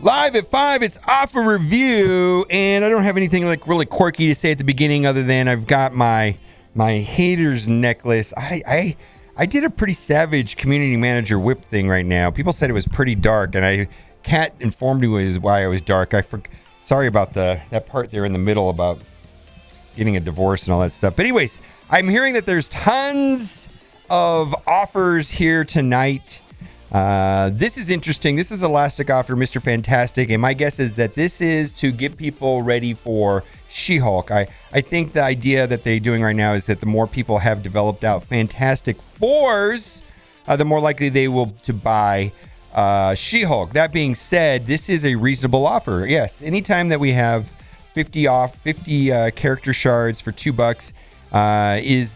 Live at 5, it's offer review, and I don't have anything like really quirky to say at the beginning other than I've got my haters necklace. I did a pretty savage community manager whip thing right now. People said it was pretty dark, and Kat informed me why I was dark. Sorry about that part there in the middle about getting a divorce and all that stuff. But anyways, I'm hearing that there's tons of offers here tonight. This is interesting. This is Elastic Offer, Mr. Fantastic, and my guess is that this is to get people ready for She-Hulk. I think the idea that they're doing right now is that the more people have developed out Fantastic Fours, the more likely they will to buy She-Hulk. That being said, this is a reasonable offer. Yes, anytime that we have 50 character shards for $2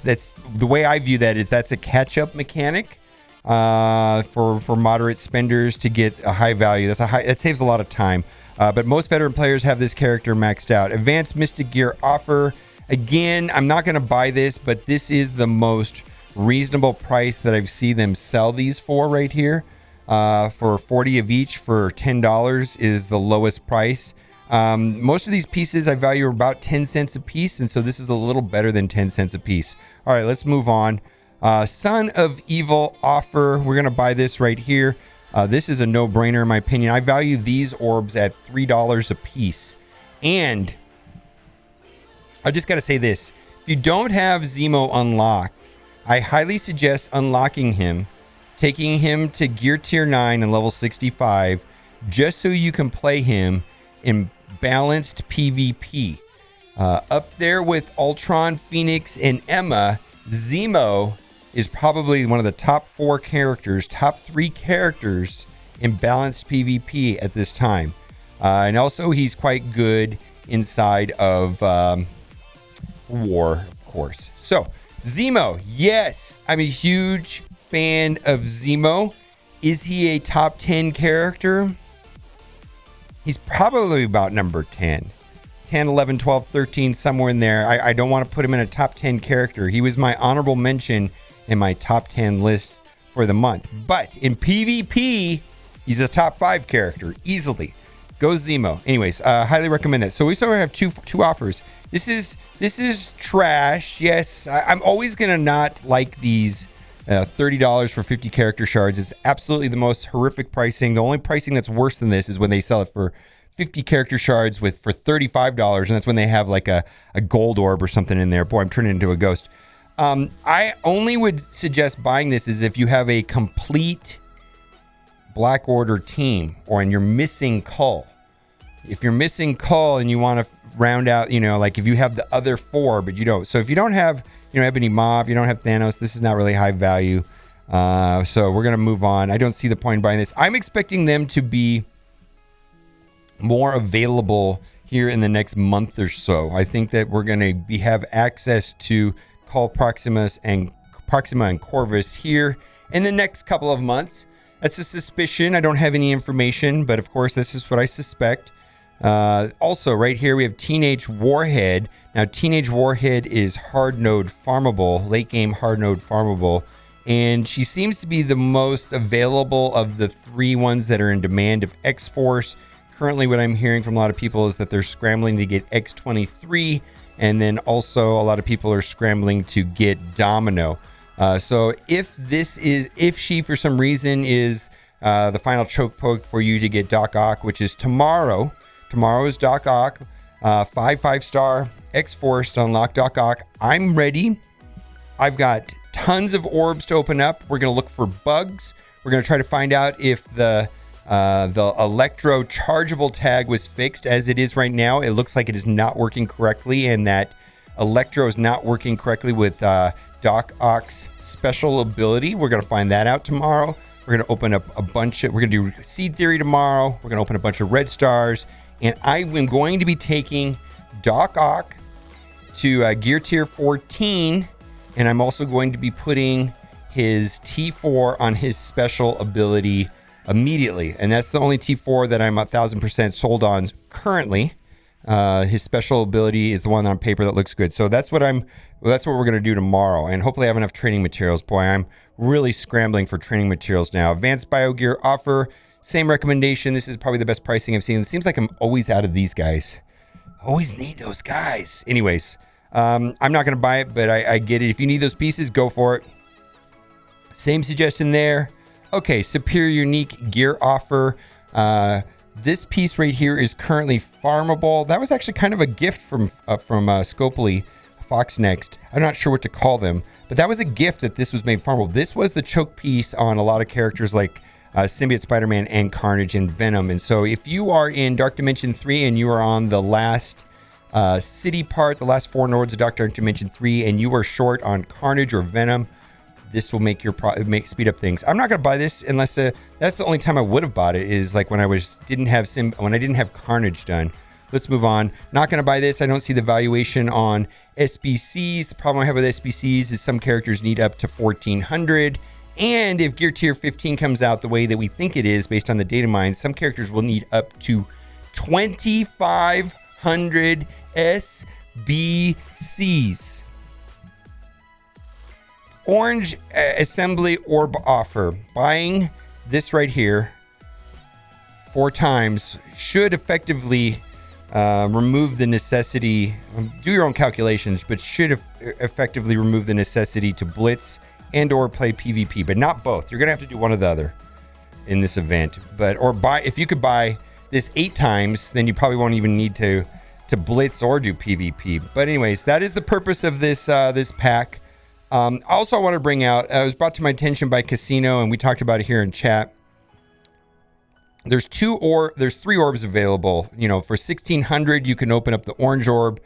that's the way I view that is that's a catch-up mechanic. For moderate spenders to get a high value. That saves a lot of time. But most veteran players have this character maxed out. Advanced Mystic Gear offer. Again, I'm not going to buy this, but this is the most reasonable price that I've seen them sell these for right here. For 40 of each for $10 is the lowest price. Most of these pieces I value about 10 cents a piece, and so this is a little better than 10 cents a piece. All right, let's move on. Son of Evil offer. We're going to buy this right here. This is a no-brainer in my opinion. I value these orbs at $3 a piece. And I just got to say this. If you don't have Zemo unlocked, I highly suggest unlocking him, taking him to Gear Tier 9 and level 65, just so you can play him in balanced PvP. Up there with Ultron, Phoenix, and Emma, Zemo is probably one of the top 3 characters in balanced PvP at this time. And also he's quite good inside of War, of course. So, Zemo, yes, I'm a huge fan of Zemo. Is he a top 10 character? He's probably about number 10. 10, 11, 12, 13, somewhere in there. I don't want to put him in a top 10 character. He was my honorable mention in my top 10 list for the month. But in PvP, he's a top 5 character, easily. Go Zemo. Anyways, highly recommend that. So we still have two offers. This is trash. Yes, I'm always going to not like these $30 for 50 character shards. It's absolutely the most horrific pricing. The only pricing that's worse than this is when they sell it for 50 character shards for $35, and that's when they have like a gold orb or something in there. Boy, I'm turning into a ghost. I only would suggest buying this is if you have a complete Black Order team and you're missing Cull. If you're missing Cull and you want to round out, like if you have the other 4, but you don't. So if you don't have, Ebony Maw, you don't have Thanos, this is not really high value. So we're going to move on. I don't see the point in buying this. I'm expecting them to be more available here in the next month or so. I think that we're going to have access to Cull, Proxima and Corvus here in the next couple of months. That's a suspicion. I don't have any information, but of course, this is what I suspect. Also, right here, we have Teenage Warhead. Now, Teenage Warhead is hard node farmable, late game hard node farmable, and she seems to be the most available of the 3 ones that are in demand of X-Force. Currently, what I'm hearing from a lot of people is that they're scrambling to get X-23, and then also a lot of people are scrambling to get Domino. So if she for some reason is the final choke poke for you to get Doc Ock, which is tomorrow. Tomorrow is Doc Ock, 5-star X-Force to unlock Doc Ock. I'm ready. I've got tons of orbs to open up. We're going to look for bugs. We're going to try to find out if the Electro chargeable tag was fixed. As it is right now, it looks like it is not working correctly, and that Electro is not working correctly with Doc Ock's special ability. We're going to find that out tomorrow. We're going to open up we're going to do Seed Theory tomorrow. We're going to open a bunch of red stars, and I am going to be taking Doc Ock to Gear Tier 14, and I'm also going to be putting his T4 on his special ability immediately, and that's the only T4 that I'm 1,000% sold on currently. His special ability is the one on paper that looks good, so that's what we're going to do tomorrow, and hopefully I have enough training materials. Boy, I'm really scrambling for training materials now. Advanced Biogear offer, Same recommendation. This is probably the best pricing I've seen. It seems like I'm always out of these guys. Always need those guys. Anyways, I'm not going to buy it, but I get it. If you need those pieces, go for it. Same suggestion there. Okay, Superior Unique Gear Offer. This piece right here is currently farmable. That was actually kind of a gift from Scopely, Fox Next. I'm not sure what to call them, but that was a gift that this was made farmable. This was the choke piece on a lot of characters like Symbiote Spider-Man and Carnage and Venom. And so if you are in Dark Dimension 3 and you are on the last city part, the last 4 nodes of Dark Dimension 3, and you are short on Carnage or Venom, this will make your speed up things. I'm not gonna buy this unless that's the only time I would have bought it, is like when I didn't have Carnage done. Let's move on. Not gonna buy this. I don't see the valuation on SBCs. The problem I have with SBCs is some characters need up to 1,400, and if Gear Tier 15 comes out the way that we think it is based on the data mines, some characters will need up to 2,500 SBCs. Orange Assembly Orb Offer. Buying this right here 4 times should effectively remove the necessity, do your own calculations, but should effectively remove the necessity to blitz and or play PvP, but not both. You're gonna have to do one or the other in this event. If you could buy this 8 times, then you probably won't even need to blitz or do PvP. But anyways, that is the purpose of this this pack. Also, I want to bring out, it was brought to my attention by Casino, and we talked about it here in chat. There's 3 orbs available. You know, for 1,600, you can open up the orange orb.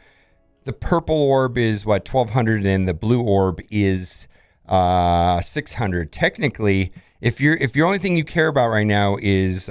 The purple orb is what, 1,200, and the blue orb is 600. Technically, if your only thing you care about right now is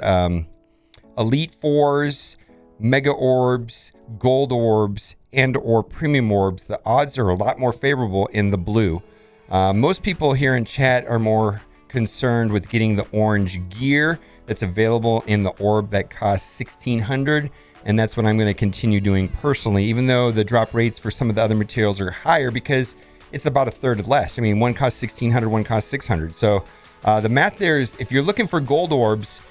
Elite Fours, Mega Orbs, Gold Orbs, and or Premium Orbs, the odds are a lot more favorable in the blue. Most people here in chat are more concerned with getting the orange gear that's available in the orb that costs 1,600, and that's what I'm going to continue doing personally, even though the drop rates for some of the other materials are higher because it's about a third less. I mean, one costs 1,600, one costs 600. So the math there is, if you're looking for gold orbs,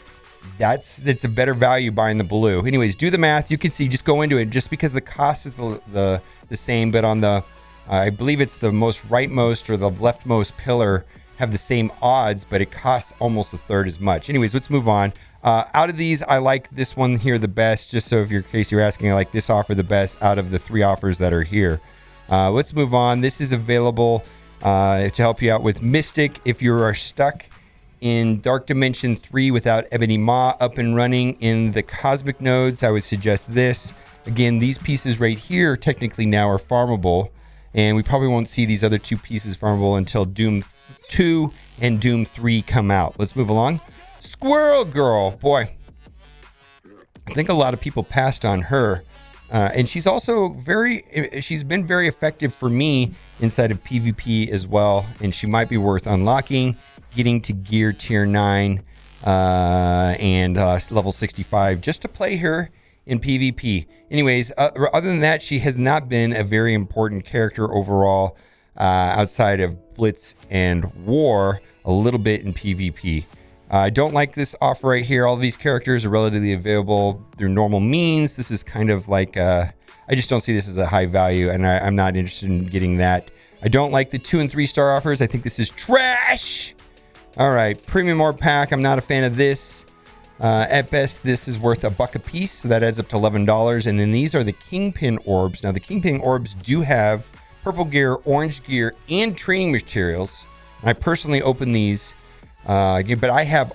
it's a better value buying the blue. Anyways, do the math. You can see, just go into it, just because the cost is the same, but on the I believe it's the rightmost or the leftmost pillar have the same odds, but it costs almost a third as much. Anyways, let's move on. Out of these, I like this one here the best, just so in case you're asking, I like this offer the best out of the 3 offers that are here. Let's move on. This is available to help you out with Mystic. If you are stuck in Dark Dimension 3 without Ebony Maw up and running in the Cosmic nodes, I would suggest this. Again, these pieces right here technically now are farmable, and we probably won't see these other 2 pieces farmable until Doom 2 and Doom 3 come out. Let's move along. Squirrel Girl. Boy, I think a lot of people passed on her. And she's also she's been very effective for me inside of PvP as well. And she might be worth unlocking, getting to gear tier 9 and level 65 just to play her in PvP. Anyways, other than that, she has not been a very important character overall outside of Blitz and War, a little bit in PvP. I don't like this offer right here. All of these characters are relatively available through normal means. This is kind of like, I just don't see this as a high value, and I'm not interested in getting that. I don't like the 2 and 3 star offers. I think this is trash. All right, Premium Orb Pack. I'm not a fan of this. At best, this is worth $1 a piece, so that adds up to $11. And then these are the Kingpin Orbs. Now, the Kingpin Orbs do have purple gear, orange gear, and training materials. And I personally open these. But I have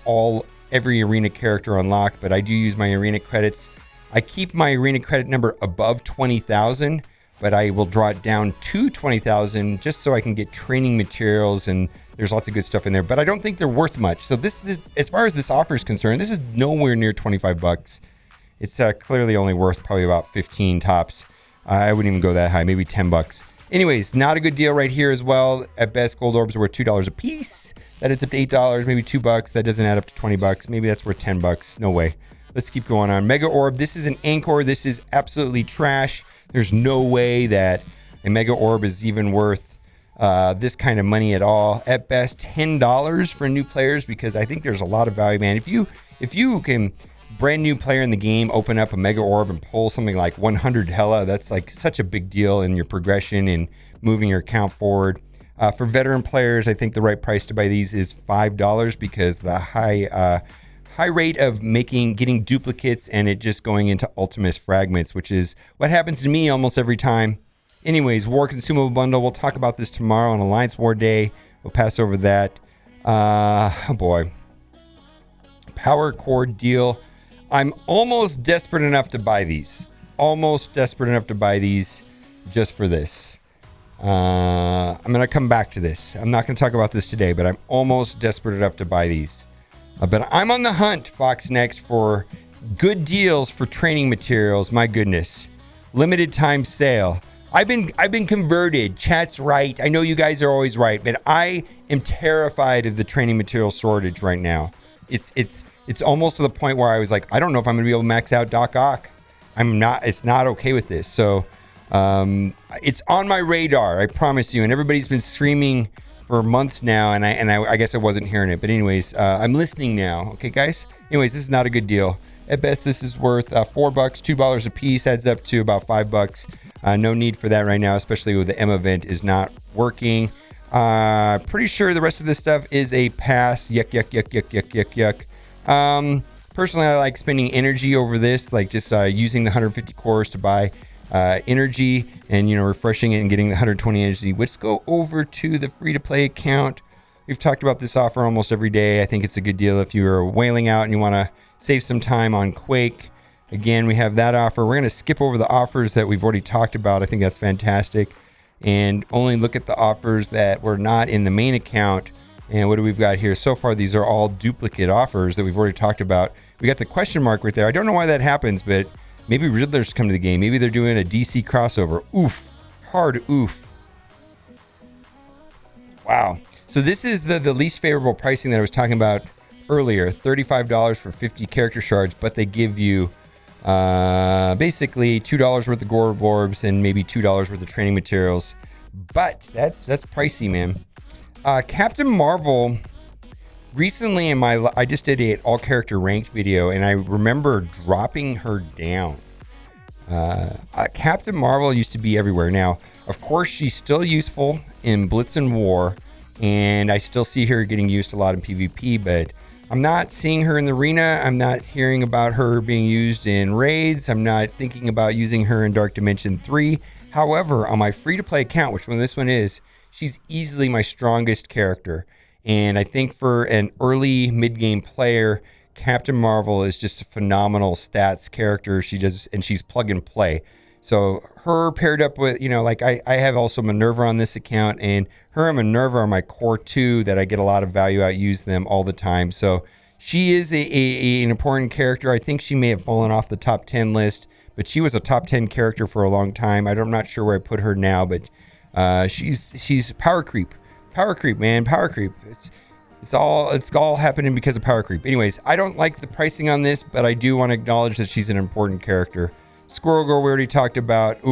every arena character unlocked, but I do use my arena credits. I keep my arena credit number above 20,000, but I will draw it down to 20,000 just so I can get training materials, and there's lots of good stuff in there, but I don't think they're worth much. So this as far as this offer is concerned, this is nowhere near 25 bucks. It's clearly only worth probably about 15 tops. I wouldn't even go that high, maybe 10 bucks. Anyways, not a good deal right here as well. At best, gold orbs are worth $2 a piece. That adds up to $8, maybe $2. That doesn't add up to 20 bucks. Maybe that's worth 10 bucks. No way. Let's keep going on. Mega Orb. This is an Anchor. This is absolutely trash. There's no way that a Mega Orb is even worth this kind of money at all. At best, $10 for new players, because I think there's a lot of value, man. If if you can, brand new player in the game, open up a Mega Orb and pull something like 100 Hella, that's like such a big deal in your progression and moving your account forward. For veteran players, I think the right price to buy these is $5 because the high rate of getting duplicates and it just going into Ultimus fragments, which is what happens to me almost every time. Anyways, War Consumable Bundle. We'll talk about this tomorrow on Alliance War Day. We'll pass over that. Oh boy. Power Cord deal. I'm almost desperate enough to buy these. Almost desperate enough to buy these just for this. I'm going to come back to this. I'm not going to talk about this today, but I'm almost desperate enough to buy these. But I'm on the hunt, Fox Next, for good deals for training materials. My goodness. Limited time sale. I've been converted. Chat's right. I know you guys are always right, but I am terrified of the training material shortage right now. It's almost to the point where I was like, I don't know if I'm going to be able to max out Doc Ock. It's not okay with this. So it's on my radar, I promise you. And everybody's been screaming for months now, and I guess I wasn't hearing it. But anyways, I'm listening now. Okay, guys? Anyways, this is not a good deal. At best, this is worth $4, $2 a piece, adds up to about $5. No need for that right now, especially with the M event is not working. Pretty sure the rest of this stuff is a pass. Yuck. Personally, I like spending energy over this, like just using the 150 cores to buy energy and, refreshing it and getting the 120 energy. Let's go over to the free-to-play account. We've talked about this offer almost every day. I think it's a good deal if you're whaling out and you want to save some time on Quake. Again, we have that offer. We're going to skip over the offers that we've already talked about. I think that's fantastic. And only look at the offers that were not in the main account. And what do we've got here? So far, these are all duplicate offers that we've already talked about. We got the question mark right there. I don't know why that happens, but maybe Riddlers come to the game. Maybe they're doing a DC crossover. Oof. Hard oof. Wow. So this is the least favorable pricing that I was talking about earlier. $35 for 50 character shards, but they give you basically $2 worth of Orb Orbs and maybe $2 worth of training materials. But that's pricey, man. Captain Marvel, recently I just did an all character ranked video and I remember dropping her down. Captain Marvel used to be everywhere. Now, of course, she's still useful in Blitz and War, and I still see her getting used a lot in PvP, but I'm not seeing her in the arena. I'm not hearing about her being used in raids. I'm not thinking about using her in Dark Dimension 3. However, on my free-to-play account, which one this one is, she's easily my strongest character. And I think for an early mid-game player, Captain Marvel is just a phenomenal stats character. She's plug and play. So her paired up with, I have also Minerva on this account, and her and Minerva are my core two that I get a lot of value out, use them all the time. So she is an important character. I think she may have fallen off the top 10 list, but she was a top 10 character for a long time. I'm not sure where I put her now, but she's power creep. Power creep, man. Power creep. It's all happening because of power creep. Anyways, I don't like the pricing on this, but I do want to acknowledge that she's an important character. Squirrel Girl, we already talked about.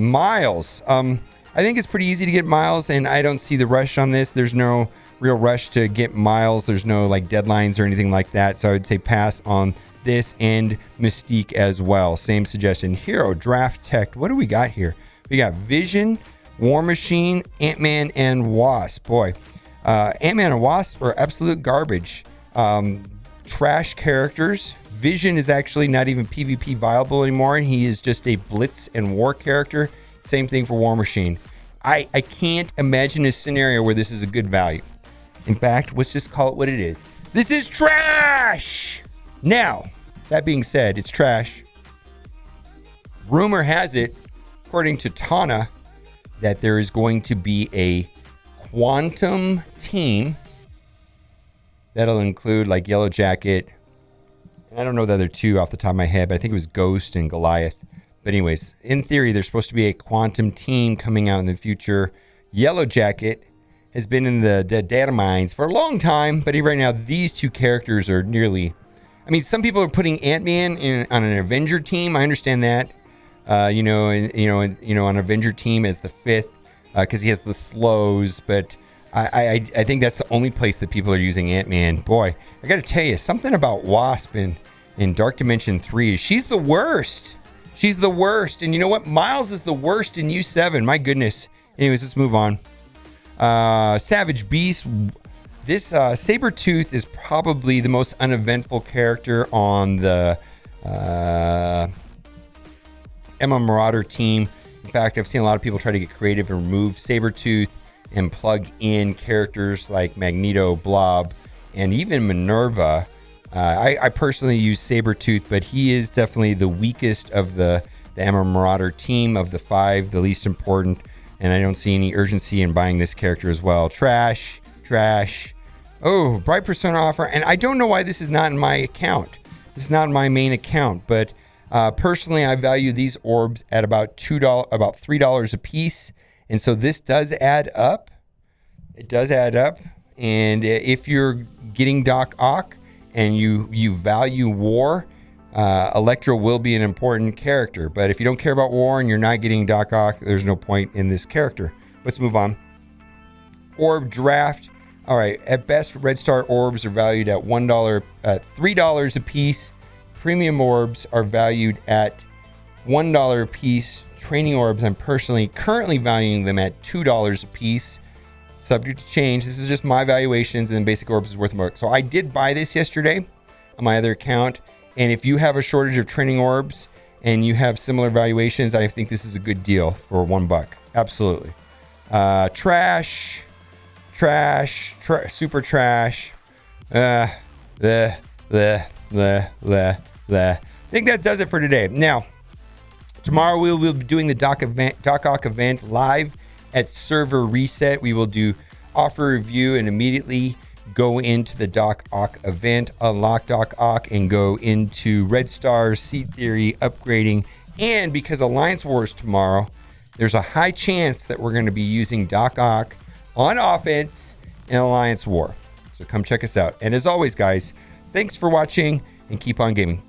Miles. I think it's pretty easy to get Miles, and I don't see the rush on this. There's no real rush to get Miles. There's no deadlines or anything like that. So I would say pass on this and Mystique as well. Same suggestion. Hero Draft Tech. What do we got here? We got Vision, War Machine, Ant-Man, and Wasp. Boy, Ant-Man and Wasp are absolute garbage. Trash characters. Vision is actually not even PvP viable anymore, and he is just a Blitz and War character. Same thing for War Machine. I can't imagine a scenario where this is a good value. In fact, let's just call it what it is. This is trash! Now, that being said, it's trash. Rumor has it, according to Tana, that there is going to be a quantum team that'll include Yellow Jacket. I don't know the other two off the top of my head, but I think it was Ghost and Goliath. But anyways, in theory, there's supposed to be a quantum team coming out in the future. Yellow Jacket has been in the data mines for a long time, but right now these two characters are nearly... some people are putting Ant-Man on an Avenger team. I understand that. On an Avenger team as the fifth, because he has the slows, but I think that's the only place that people are using Ant-Man. Boy, I got to tell you, something about Wasp in Dark Dimension 3. She's the worst. She's the worst. And you know what? Miles is the worst in U7. My goodness. Anyways, let's move on. Savage Beast. This Sabretooth is probably the most uneventful character on the Emma Marauder team. In fact, I've seen a lot of people try to get creative and remove Sabretooth and plug in characters like Magneto, Blob, and even Minerva. I personally use Sabretooth, but he is definitely the weakest of the Emma Marauder team of the 5, the least important, and I don't see any urgency in buying this character as well. Trash. Oh, Bright Persona offer, and I don't know why this is not in my account. This is not my main account, but personally, I value these orbs at about $3 a piece. And so this does add up. It does add up. And if you're getting Doc Ock and you value War, Electro will be an important character. But if you don't care about War and you're not getting Doc Ock, there's no point in this character. Let's move on. Orb Draft. All right. At best, Red Star orbs are valued at $3 a piece. Premium orbs are valued at $1 a piece. Training orbs, I'm currently valuing them at $2 a piece, subject to change. This is just my valuations, and then basic orbs is worth more. So I did buy this yesterday on my other account, and if you have a shortage of training orbs and you have similar valuations, I think this is a good deal for $1. Absolutely. Trash, super trash. I think that does it for today. Now, tomorrow we will be doing the Doc Ock event live at Server Reset. We will do offer review and immediately go into the Doc Ock event, unlock Doc Ock, and go into Red Star, Seed Theory, upgrading. And because Alliance War is tomorrow, there's a high chance that we're going to be using Doc Ock on offense in Alliance War. So come check us out. And as always, guys, thanks for watching and keep on gaming.